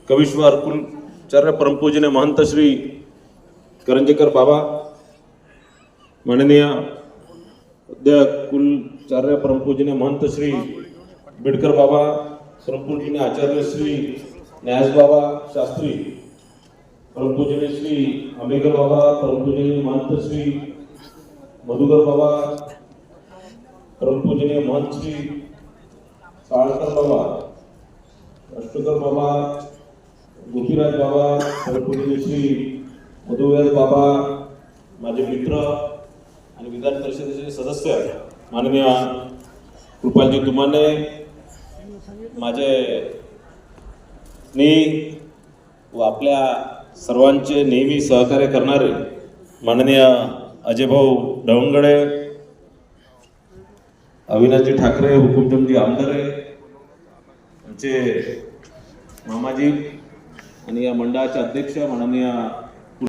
कविश्वर कुलचार्य परमपूजनीय महंत श्री करंजेकर बाबा, माननीय कुलचार्य परमपूजनीय महंत श्री बिडकर बाबा, परमपूजनीय आचार्य श्री न्यास बाबा शास्त्री, परमपूजनीय श्री आंबेकर बाबा, परमपूजनीय महंत श्री मधुकर बाबा, परमपूजनीय महंत श्री साळकर बाबा, अष्टकर बाबा, गोपीराज बाबा, परमपूजनीय श्री मधुवेद बाबा, माझे मित्र आणि विधान परिषदेचे सदस्य माननीय कृपालजी तुमाने, माझे व आपल्या सर्वांचे नेहमी सहकार्य करणारे माननीय अजयभाऊ ढवंगडे, अविनाशजी ठाकरे, हुकुमचंदजी आमदारे, आमचे मामाजी आणि या मंडळाचे अध्यक्ष माननीय